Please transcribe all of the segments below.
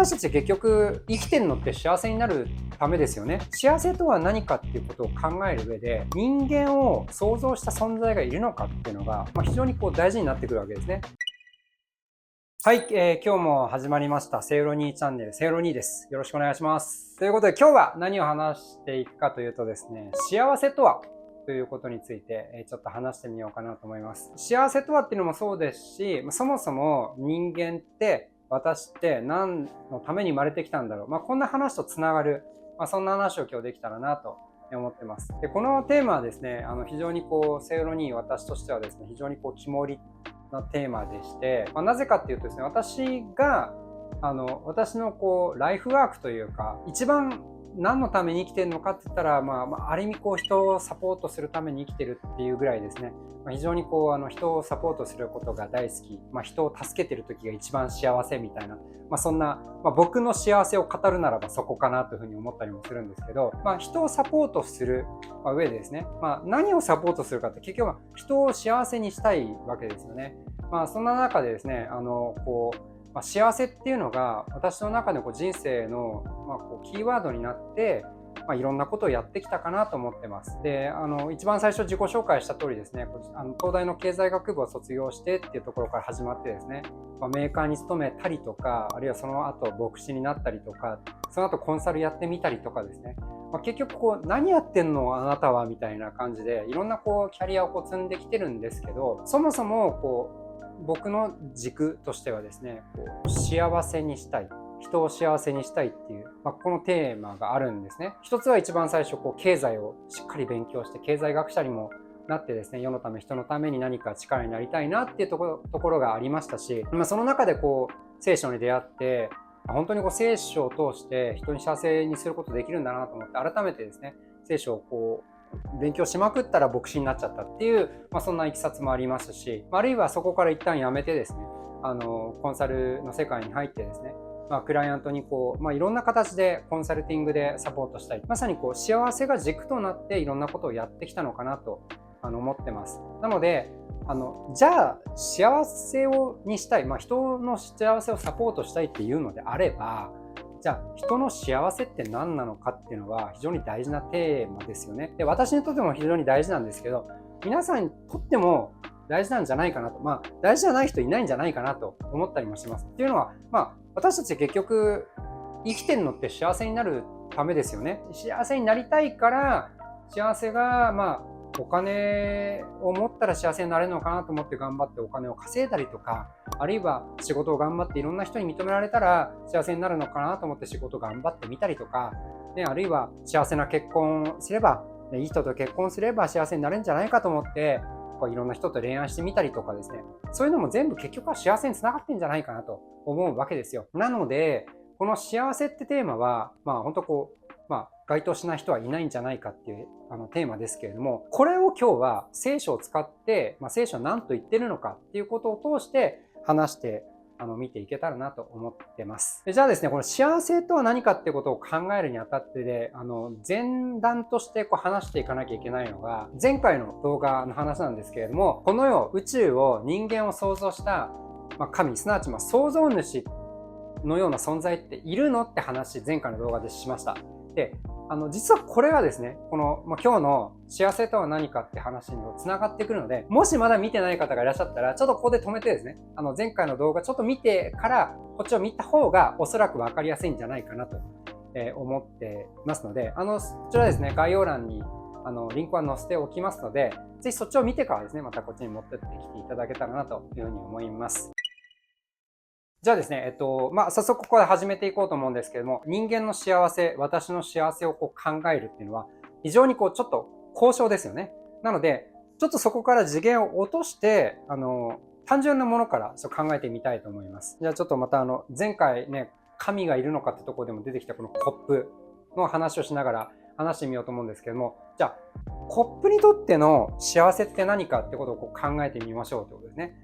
私たち結局生きてるのって幸せになるためですよね。幸せとは何かっていうことを考える上で、人間を想像した存在がいるのかっていうのが、非常に大事になってくるわけですね。はい、今日も始まりましたセイロニーチャンネル、セイロニーです。よろしくお願いします。ということで今日は何を話していくかというとですね、幸せとはということについてちょっと話してみようかなと思います。幸せとはっていうのもそうですし、そもそも人間って私って何のために生まれてきたんだろう。こんな話とつながる、そんな話を今日できたらなと思ってます。で、このテーマはですね、非常にセイロニー私としてはですね、非常に肝りなテーマでして、なぜかっていうとですね、私が私のライフワークというか、一番何のために生きてるのかって言ったら、ある意味人をサポートするために生きてるっていうぐらいですね、非常に人をサポートすることが大好き、人を助けてる時が一番幸せみたいな、そんな、僕の幸せを語るならばそこかなというふうに思ったりもするんですけど、人をサポートする上でですね、何をサポートするかって結局は人を幸せにしたいわけですよね。そんな中でですね、幸せっていうのが私の中で人生のキーワードになって、いろんなことをやってきたかなと思ってます。で、一番最初自己紹介した通りですね、東大の経済学部を卒業してっていうところから始まってですね、メーカーに勤めたりとか、あるいはその後牧師になったりとか、その後コンサルやってみたりとかですね、結局何やってんのあなたはみたいな感じでいろんなキャリアを積んできてるんですけど、そもそも僕の軸としてはですね、幸せにしたい、人を幸せにしたいっていう、このテーマがあるんですね。一つは一番最初経済をしっかり勉強して経済学者にもなってですね、世のため人のために何か力になりたいなっていうところがありましたし、その中で聖書に出会って本当に聖書を通して人に幸せにすることできるんだなと思って改めてですね、聖書を勉強しまくったら牧師になっちゃったっていう、そんないきさつもありますし、あるいはそこから一旦やめてですね、コンサルの世界に入ってですね、クライアントにいろんな形でコンサルティングでサポートしたり、まさに幸せが軸となっていろんなことをやってきたのかなと思ってます。なのでじゃあ幸せにしたい、人の幸せをサポートしたいっていうのであれば、じゃあ人の幸せって何なのかっていうのは非常に大事なテーマですよね。で、私にとっても非常に大事なんですけど、皆さんにとっても大事なんじゃないかなと、大事じゃない人いないんじゃないかなと思ったりもします。っていうのは、私たち結局生きてるのって幸せになるためですよね。幸せになりたいから、幸せがお金を持ったら幸せになれるのかなと思って頑張ってお金を稼いだりとか、あるいは仕事を頑張っていろんな人に認められたら幸せになるのかなと思って仕事を頑張ってみたりとか、あるいは幸せな結婚をすれば、いい人と結婚すれば幸せになれるんじゃないかと思っていろんな人と恋愛してみたりとかですね、そういうのも全部結局は幸せにつながってんじゃないかなと思うわけですよ。なのでこの幸せってテーマは本当該当しない人はいないんじゃないかっていうテーマですけれども、これを今日は聖書を使って、聖書は何と言ってるのかっていうことを通して話して見ていけたらなと思ってます。じゃあですね、この幸せとは何かっていうことを考えるにあたってで、前段として話していかなきゃいけないのが、前回の動画の話なんですけれども、この世、宇宙を人間を創造した、神、すなわち創造主のような存在っているのって話、前回の動画でしました。で、実はこれがですね、この、今日の幸せとは何かって話につながってくるので、もしまだ見てない方がいらっしゃったら、ちょっとここで止めてですね、前回の動画ちょっと見てからこっちを見た方がおそらく分かりやすいんじゃないかなと思ってますので、そちらですね、概要欄にリンクは載せておきますので、ぜひそっちを見てからですね、またこっちに持ってってきていただけたらなというふうに思います。じゃあですね、早速ここで始めていこうと思うんですけれども、人間の幸せ、私の幸せを考えるっていうのは、非常にちょっと高尚ですよね。なので、ちょっとそこから次元を落として、単純なものから考えてみたいと思います。じゃあちょっとまた前回ね、神がいるのかってところでも出てきたこのコップの話をしながら話してみようと思うんですけども、じゃあ、コップにとっての幸せって何かってことを考えてみましょうってことですね。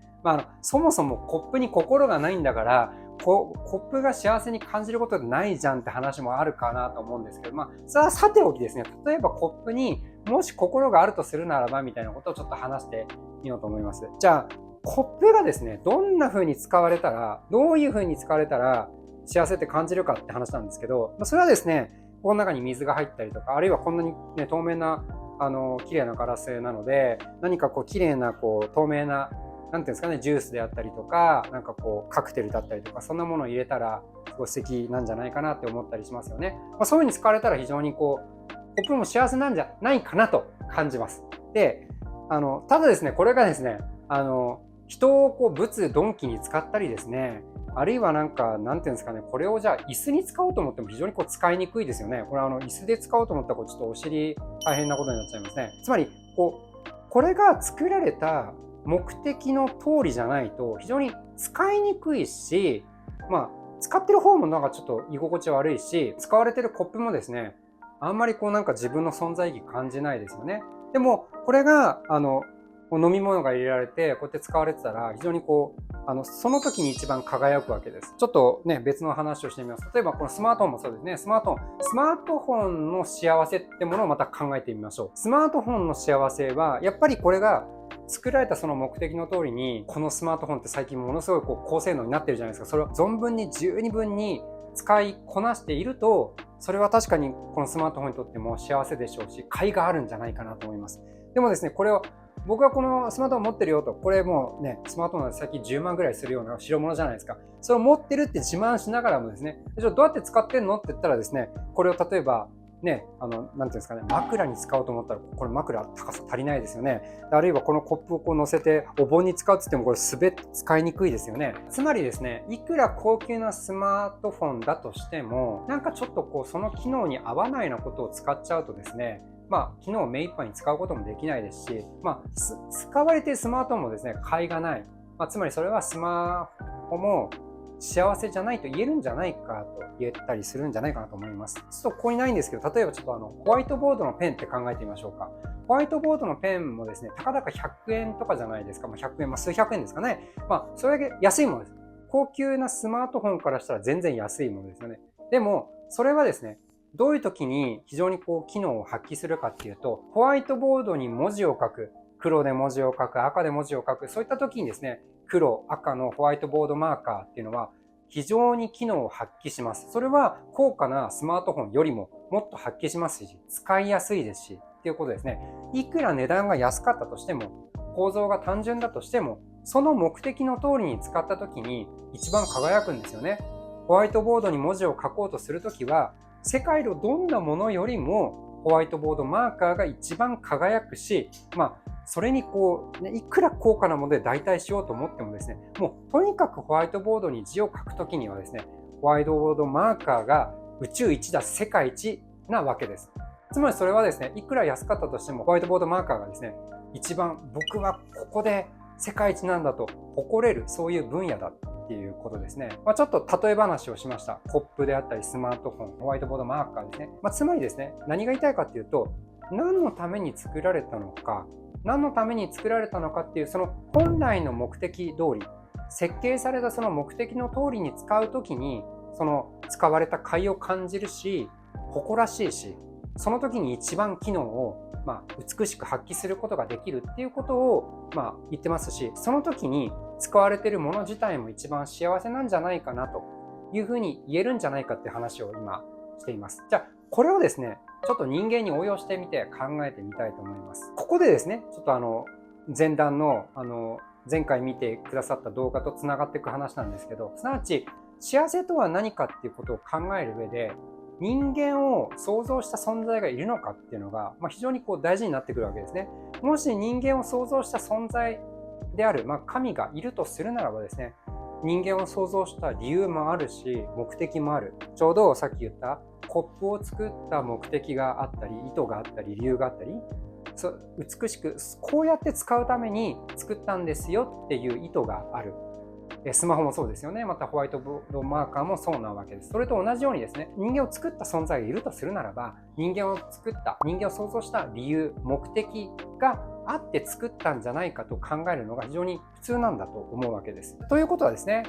そもそもコップに心がないんだからコップが幸せに感じることないじゃんって話もあるかなと思うんですけど、それはさておきですね、例えばコップにもし心があるとするならばみたいなことをちょっと話してみようと思います。じゃあコップがですね、どんな風に使われたら、どういう風に使われたら幸せって感じるかって話なんですけど、それはですね、この中に水が入ったりとか、あるいはこんなに、ね、透明な綺麗なガラスなので、何かこう綺麗な透明な、なんていうんですかね、ジュースであったりとか、なんかカクテルだったりとか、そんなものを入れたらすごい素敵なんじゃないかなって思ったりしますよね。そういう風に使われたら非常にコップも幸せなんじゃないかなと感じます。で、ただですね、これがですね、人を物鈍器に使ったりですね、あるいはなんていうんですかね、これをじゃあ椅子に使おうと思っても非常に使いにくいですよね。これ椅子で使おうと思ったらちょっとお尻大変なことになっちゃいますね。つまりこれが作られた目的の通りじゃないと非常に使いにくいし、使ってる方もなんかちょっと居心地悪いし、使われてるコップもですね、あんまりなんか自分の存在意義感じないですよね。でもこれが飲み物が入れられてこうやって使われてたら非常にその時に一番輝くわけです。ちょっとね、別の話をしてみます。例えばこのスマートフォンもそうですね。スマートフォンの幸せってものをまた考えてみましょう。スマートフォンの幸せはやっぱりこれが作られたその目的の通りに、このスマートフォンって最近ものすごい高性能になってるじゃないですか。それを存分に十二分に使いこなしていると、それは確かにこのスマートフォンにとっても幸せでしょうし、甲斐があるんじゃないかなと思います。でもですね、これを僕はこのスマートフォン持ってるよと、これもうね、スマートフォンで最近10万ぐらいするような代物じゃないですか。それを持ってるって自慢しながらもですね、じゃあどうやって使ってんのって言ったらですね、これを例えばね、なんていうんですかね、枕に使おうと思ったら、これ枕高さ足りないですよね。あるいはこのコップを乗せてお盆に使うって言ってもこれ滑って使いにくいですよね。つまりですね、いくら高級なスマートフォンだとしても、なんかちょっとその機能に合わないようなことを使っちゃうとですね、機能を目いっぱいに使うこともできないですし、使われているスマートフォンもですね、甲斐がない。つまりそれはスマホも幸せじゃないと言えるんじゃないかと言えたりするんじゃないかなと思います。ちょっとここにないんですけど、例えばちょっとホワイトボードのペンって考えてみましょうか。ホワイトボードのペンもですね、たかだか100円とかじゃないですか。100円、数百円ですかね。それだけ安いものです。高級なスマートフォンからしたら全然安いものですよね。でも、それはですね、どういう時に非常に機能を発揮するかっていうと、ホワイトボードに文字を書く、黒で文字を書く、赤で文字を書く、そういった時にですね、黒、赤のホワイトボードマーカーっていうのは非常に機能を発揮します。それは高価なスマートフォンよりももっと発揮しますし、使いやすいですし、っていうことですね。いくら値段が安かったとしても、構造が単純だとしても、その目的の通りに使った時に一番輝くんですよね。ホワイトボードに文字を書こうとするときは、世界のどんなものよりもホワイトボードマーカーが一番輝くし、それにいくら高価なもので代替しようと思ってもですね、もうとにかくホワイトボードに字を書くときにはですね、ホワイトボードマーカーが宇宙一だ、世界一なわけです。つまりそれはですね、いくら安かったとしてもホワイトボードマーカーがですね、一番僕はここで世界一なんだと誇れる、そういう分野だっていうことですね。ちょっと例え話をしました。コップであったりスマートフォン、ホワイトボードマーカーですね。つまりですね、何が言いたいかっていうと、何のために作られたのか、何のために作られたのかっていうその本来の目的通り、設計されたその目的の通りに使うときに、その使われた甲斐を感じるし、誇らしいし、その時に一番機能を美しく発揮することができるっていうことを言ってますし、その時に使われているもの自体も一番幸せなんじゃないかなというふうに言えるんじゃないかっていう話を今しています。じゃあこれをですね、ちょっと人間に応用してみて考えてみたいと思います。ここでですね、ちょっと前段の前回見てくださった動画とつながっていく話なんですけど、すなわち幸せとは何かっていうことを考える上で、人間を創造した存在がいるのかっていうのが、非常に大事になってくるわけですね。もし人間を創造した存在である、神がいるとするならばですね、人間を創造した理由もあるし、目的もある。ちょうどさっき言ったコップを作った目的があったり、意図があったり、理由があったり、美しくこうやって使うために作ったんですよっていう意図がある。スマホもそうですよね。またホワイトボードマーカーもそうなわけです。それと同じようにですね、人間を作った存在がいるとするならば、人間を創造した理由、目的があって作ったんじゃないかと考えるのが非常に普通なんだと思うわけです。ということはですね、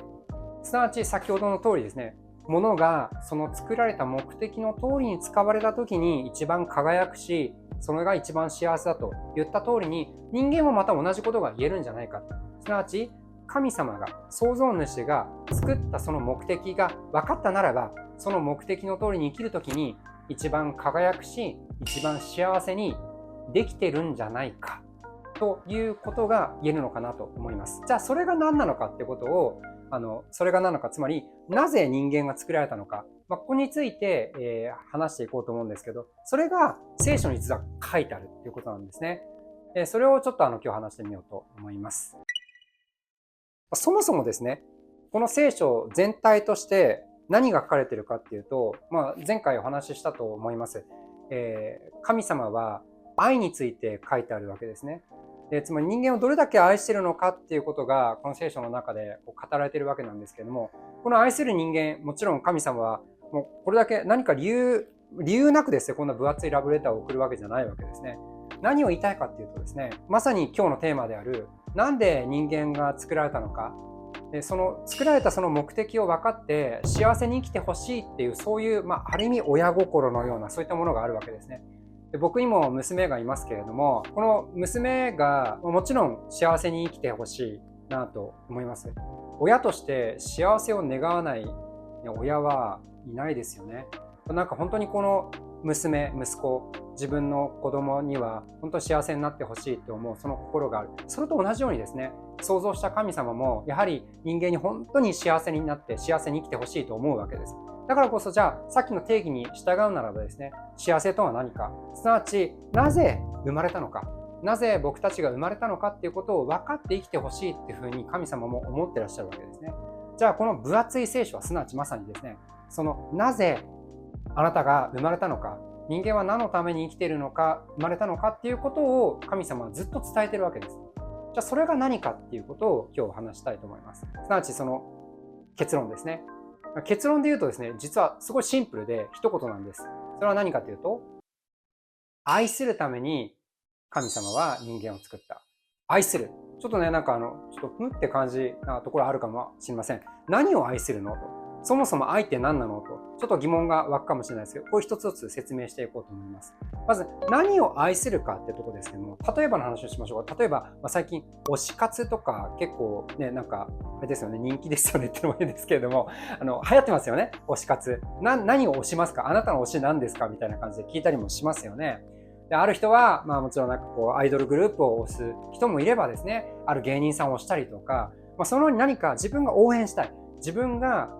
すなわち先ほどの通りですね、物がその作られた目的の通りに使われた時に一番輝くし、それが一番幸せだと言った通りに、人間もまた同じことが言えるんじゃないか。すなわち神様が、創造主が作ったその目的が分かったならば、その目的の通りに生きるときに一番輝くし、一番幸せにできてるんじゃないかということが言えるのかなと思います。じゃあそれが何なのかってことを、それが何なのか、つまりなぜ人間が作られたのか、ここについて、話していこうと思うんですけど、それが聖書に実は書いてあるっていうことなんですね。それをちょっと今日話してみようと思います。そもそもですね、この聖書全体として何が書かれているかっていうと、前回お話ししたと思います。神様は愛について書いてあるわけですね。つまり人間をどれだけ愛しているのかっていうことがこの聖書の中で語られているわけなんですけれども、この愛する人間、もちろん神様はもうこれだけ何か理由なくですね、こんな分厚いラブレターを送るわけじゃないわけですね。何を言いたいかっていうとですね、まさに今日のテーマである、なんで人間が作られたのか、その作られたその目的を分かって幸せに生きてほしいっていう、そういう、ある意味親心のようなそういったものがあるわけですね。で、僕にも娘がいますけれども、この娘がもちろん幸せに生きてほしいなと思います。親として幸せを願わない親はいないですよね。なんか本当にこの娘、息子、自分の子供には本当に幸せになってほしいと思うその心がある。それと同じようにですね、創造した神様もやはり人間に本当に幸せになって幸せに生きてほしいと思うわけです。だからこそ、じゃあさっきの定義に従うならばですね、幸せとは何か、すなわちなぜ生まれたのか、なぜ僕たちが生まれたのかっていうことを分かって生きてほしいっていうふうに神様も思ってらっしゃるわけですね。じゃあこの分厚い聖書はすなわちまさにですね、そのなぜあなたが生まれたのか、人間は何のために生きているのか、生まれたのかっていうことを神様はずっと伝えているわけです。じゃあそれが何かっていうことを今日話したいと思います。すなわちその結論ですね。結論で言うとですね、実はすごいシンプルで一言なんです。それは何かというと、愛するために神様は人間を作った。愛する。ちょっとね、ちょっとふんって感じなところあるかもしれません。何を愛するのと。そもそも愛って何なのと、ちょっと疑問が湧くかもしれないですけど、これ一つずつ説明していこうと思います。まず、何を愛するかってとこですけども、例えばの話をしましょうか。例えば、最近、推し活とか結構ね、あれですよね、人気ですよねってのもいいですけれども、流行ってますよね、推し活。何を推しますか？あなたの推し何ですか？みたいな感じで聞いたりもしますよね。で、ある人は、もちろんアイドルグループを推す人もいればですね、ある芸人さんを推したりとか、その何か自分が応援したい。自分が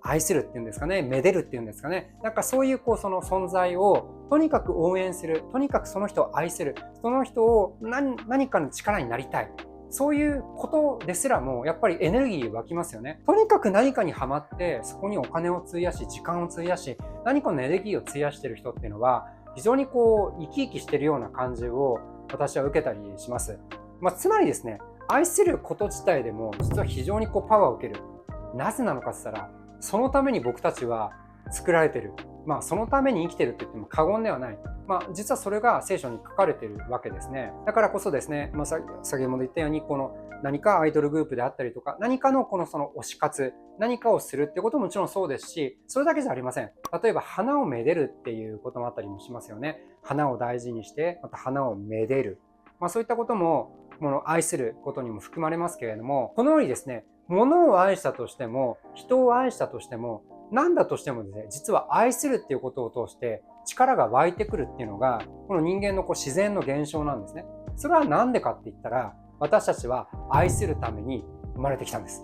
愛するっていうんですかね、めでるっていうんですかね。そういうその存在をとにかく応援する。とにかくその人を愛する。その人を何かの力になりたい。そういうことですらもやっぱりエネルギー湧きますよね。とにかく何かにハマってそこにお金を費やし、時間を費やし、何かのエネルギーを費やしている人っていうのは非常に生き生きしているような感じを私は受けたりします。つまりですね、愛すること自体でも実は非常にパワーを受ける。なぜなのかって言ったら、そのために僕たちは作られている。そのために生きているって言っても過言ではない。実はそれが聖書に書かれているわけですね。だからこそですね、先ほど言ったように、この何かアイドルグループであったりとか、何かのその推し活、何かをするってことももちろんそうですし、それだけじゃありません。例えば花をめでるっていうこともあったりもしますよね。花を大事にして、また花をめでる。そういったことも、愛することにも含まれますけれども、このようにですね、物を愛したとしても、人を愛したとしても、何だとしてもですね、実は愛するっていうことを通して力が湧いてくるっていうのが、この人間の自然の現象なんですね。それは何でかって言ったら、私たちは愛するために生まれてきたんです。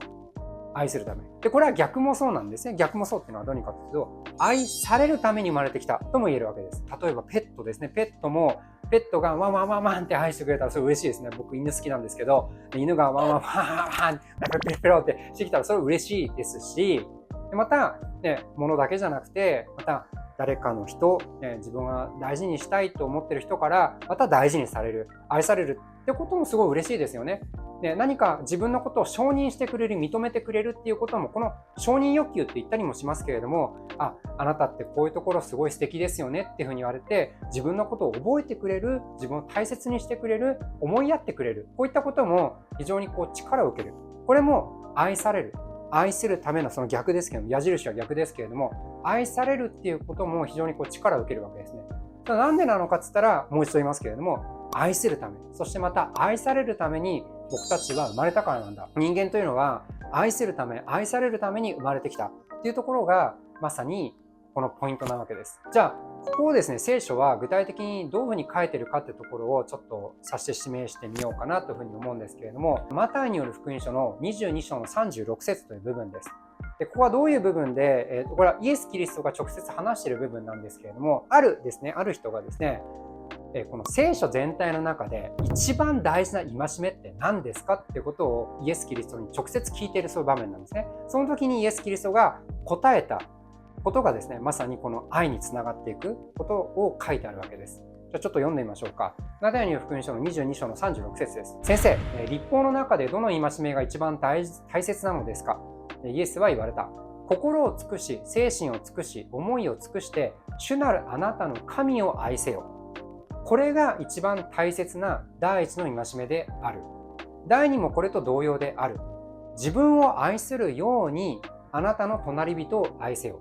愛するため。で、これは逆もそうなんですね。逆もそうっていうのはどうにかというと、愛されるために生まれてきたとも言えるわけです。例えばペットですね。ペットがワンワンワンワンって愛してくれたらそれ嬉しいですね。僕犬好きなんですけど、犬がワンワンワンワンペロってしてきたらそれ嬉しいですし、また、物だけじゃなくて、また誰かの人、自分が大事にしたいと思ってる人からまた大事にされる、愛されるってこともすごい嬉しいですよね。何か自分のことを承認してくれる、認めてくれるっていうことも、この承認欲求って言ったりもしますけれども、あなたってこういうところすごい素敵ですよねっていうふうに言われて、自分のことを覚えてくれる、自分を大切にしてくれる、思いやってくれる、こういったことも非常に力を受ける。これも愛される。愛するためのその逆ですけども、矢印は逆ですけれども、愛されるっていうことも非常に力を受けるわけですね。なんでなのかって言ったら、もう一度言いますけれども、愛するため、そしてまた愛されるために僕たちは生まれたからなんだ。人間というのは愛するため、愛されるために生まれてきたっていうところがまさにこのポイントなわけです。じゃあここをですね、聖書は具体的にどういうふうに書いてるかってところをちょっと指して示してみようかなというふうに思うんですけれども、マタイによる福音書の22章の36節という部分です。でここはどういう部分で、これはイエス・キリストが直接話している部分なんですけれども、ある人がですね、この聖書全体の中で一番大事な戒めって何ですかっていうことをイエス・キリストに直接聞いているそういう場面なんですね。その時にイエス・キリストが答えたことがですね、まさにこの愛につながっていくことを書いてあるわけです。じゃあちょっと読んでみましょうか。マタイによる福音書の22章の36節です。先生、律法の中でどの戒めが一番大切なのですか？イエスは言われた。心を尽くし、精神を尽くし、思いを尽くして、主なるあなたの神を愛せよ。これが一番大切な第一の戒めである。第二もこれと同様である。自分を愛するようにあなたの隣人を愛せよ。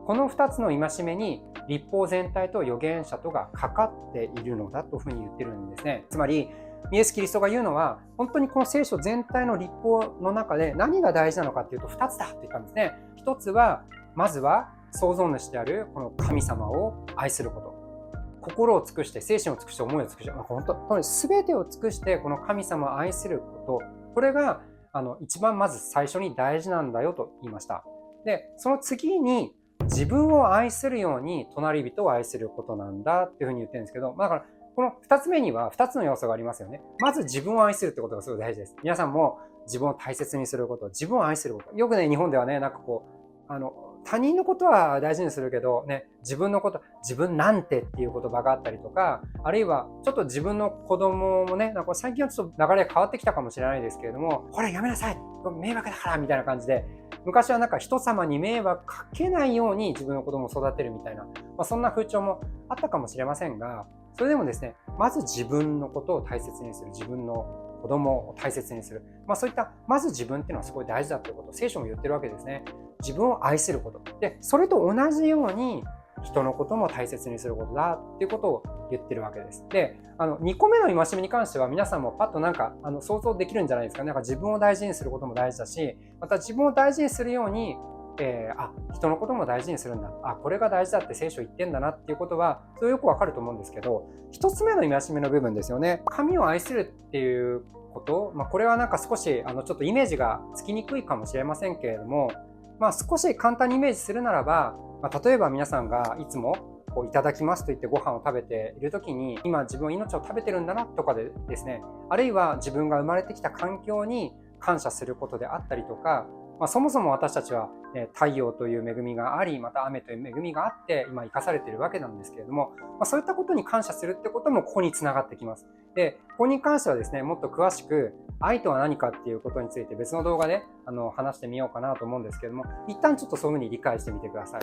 この2つの戒めに律法全体と預言者とがかかっているのだというふうに言ってるんですね。つまりイエス・キリストが言うのは、本当にこの聖書全体の律法の中で何が大事なのかっていうと2つだって言ったんですね。1つは、まずは創造主であるこの神様を愛すること。心を尽くして、精神を尽くして、思いを尽くして、本当に全てを尽くしてこの神様を愛すること、これが一番まず最初に大事なんだよと言いました。で、その次に自分を愛するように隣人を愛することなんだっていうふうに言ってるんですけど、だからこの2つ目には2つの要素がありますよね。まず自分を愛するってことがすごい大事です。皆さんも自分を大切にすること、自分を愛すること。よくね、日本ではね、なんかこう他人のことは大事にするけどね、自分のこと、自分なんてっていう言葉があったりとか、あるいはちょっと自分の子供もね、なんか最近はちょっと流れが変わってきたかもしれないですけれども、これやめなさい、迷惑だからみたいな感じで、昔はなんか人様に迷惑かけないように自分の子供を育てるみたいな、そんな風潮もあったかもしれませんが、それでもですね、まず自分のことを大切にする、自分の子供を大切にする、そういったまず自分っていうのはすごい大事だということを聖書も言ってるわけですね。自分を愛することで、それと同じように人のことも大切にすることだっていうことを言ってるわけです。で、2個目の戒めに関しては皆さんもパッとなんか想像できるんじゃないですか。なんか自分を大事にすることも大事だし、また自分を大事にするように人のことも大事にするんだ、これが大事だって聖書言ってんだなっていうことはそれよくわかると思うんですけど、1つ目の戒めの部分ですよね。神を愛するっていうこと、これはなんか少しちょっとイメージがつきにくいかもしれませんけれども、少し簡単にイメージするならば、例えば皆さんがいつもこういただきますと言ってご飯を食べている時に、今自分は命を食べてるんだなとかでですね、あるいは自分が生まれてきた環境に感謝することであったりとか、そもそも私たちは太陽という恵みがあり、また雨という恵みがあって今生かされているわけなんですけれども、そういったことに感謝するってこともここにつながってきます。で、ここに関してはですね、もっと詳しく愛とは何かっていうことについて別の動画で話してみようかなと思うんですけれども、一旦ちょっとそういうふうに理解してみてください。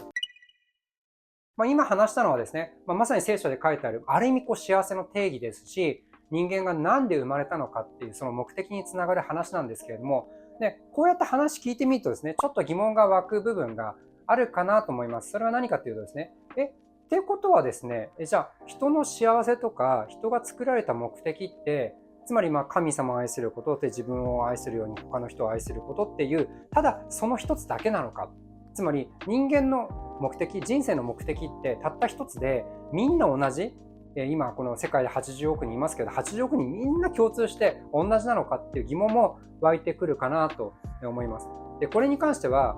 今話したのはですね、まさに聖書で書いてあるある意味幸せの定義ですし、人間が何で生まれたのかっていうその目的につながる話なんですけれども、でこうやって話聞いてみるとですね、ちょっと疑問が湧く部分があるかなと思います。それは何かというとですね、ってことはですね、じゃあ人の幸せとか人が作られた目的って、つまり神様を愛することで自分を愛するように他の人を愛することっていう、ただその一つだけなのか。つまり人間の目的、人生の目的ってたった一つで、みんな同じ、今この世界で80億人いますけど、80億人みんな共通して同じなのかっていう疑問も湧いてくるかなと思います。でこれに関しては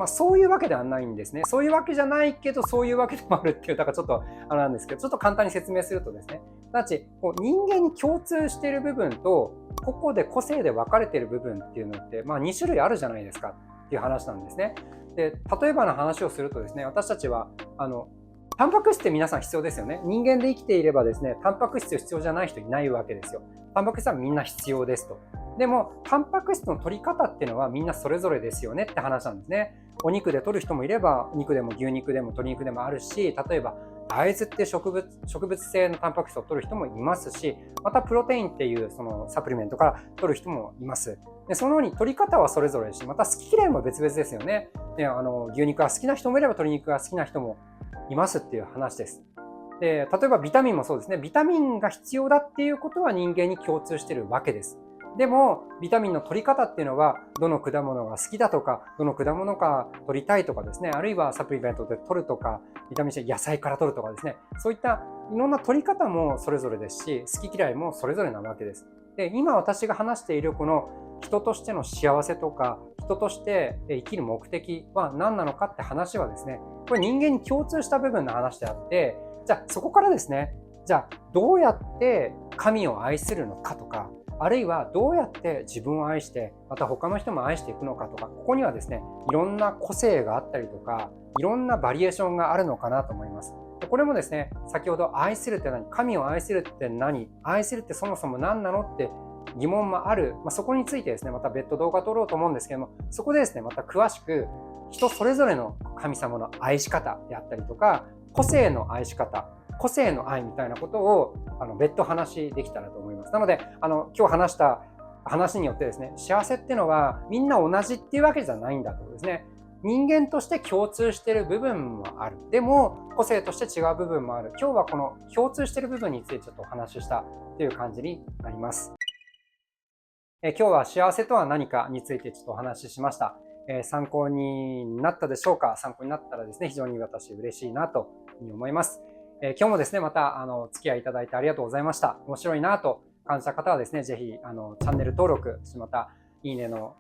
そういうわけではないんですね。そういうわけじゃないけどそういうわけでもあるっていう、だからちょっとなんですけど、ちょっと簡単に説明するとですね、ただし人間に共通している部分と個々で個性で分かれている部分っていうのって2種類あるじゃないですかっていう話なんですね。で例えばの話をするとですね、私たちはタンパク質って皆さん必要ですよね。人間で生きていればですね、タンパク質必要じゃない人いないわけですよ。タンパク質はみんな必要ですと。でもタンパク質の取り方っていうのはみんなそれぞれですよねって話なんですね。お肉で取る人もいれば、肉でも牛肉でも鶏肉でもあるし、例えば大豆って植物性のタンパク質を取る人もいますし、またプロテインっていうそのサプリメントから取る人もいます。でそのように取り方はそれぞれですし、また好き嫌いも別々ですよね。で牛肉が好きな人もいれば鶏肉が好きな人もいますっていう話です。で、例えばビタミンもそうですね。ビタミンが必要だっていうことは人間に共通してるわけです。でも、ビタミンの取り方っていうのは、どの果物が好きだとか、どの果物か取りたいとかですね、あるいはサプリメントで取るとか、ビタミン C 野菜から取るとかですね、そういったいろんな取り方もそれぞれですし、好き嫌いもそれぞれなわけです。で、今私が話しているこの人としての幸せとか、人として生きる目的は何なのかって話はですね、これ人間に共通した部分の話であって、じゃあそこからですね、じゃあどうやって神を愛するのかとか、あるいはどうやって自分を愛して、また他の人も愛していくのかとか、ここにはですね、いろんな個性があったりとか、いろんなバリエーションがあるのかなと思います。これもですね、先ほど愛するって何、神を愛するって何、愛するってそもそも何なのって疑問もある、そこについてですね、また別途動画撮ろうと思うんですけども、そこでですね、また詳しく人それぞれの神様の愛し方であったりとか、個性の愛し方、個性の愛みたいなことを別途話できたらと思います。なので今日話した話によってですね、幸せっていうのはみんな同じっていうわけじゃないんだということですね。人間として共通している部分もある。でも個性として違う部分もある。今日はこの共通している部分についてちょっとお話ししたという感じになります。今日は幸せとは何かについてちょっとお話ししました。参考になったでしょうか？参考になったらですね、非常に私嬉しいなというふうに思います。今日もですね、またお付き合いいただいてありがとうございました。面白いなと感じた方はですね、ぜひチャンネル登録、またいいねの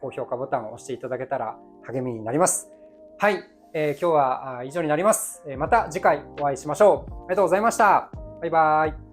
高評価ボタンを押していただけたら励みになります。はい、今日は以上になります。また次回お会いしましょう。ありがとうございました。バイバイ。